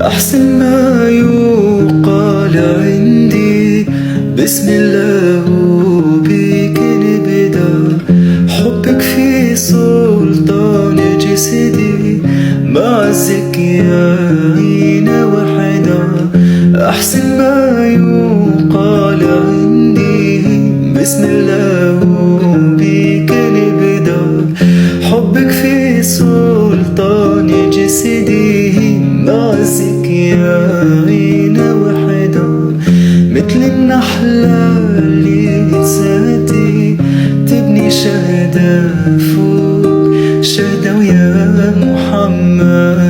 أحسن ما يقال عندي بسم الله وبيك نبدأ. حبك في سلطان جسدي معزك يا عين وحدة. أحسن ما يقال عندي بسم الله وبيك نبدأ. حبك في سلطان جسدي معزك يا عين وحدة. مثل النحلة اللي تساتي تبني شهدة فوق شهدة ويا محمد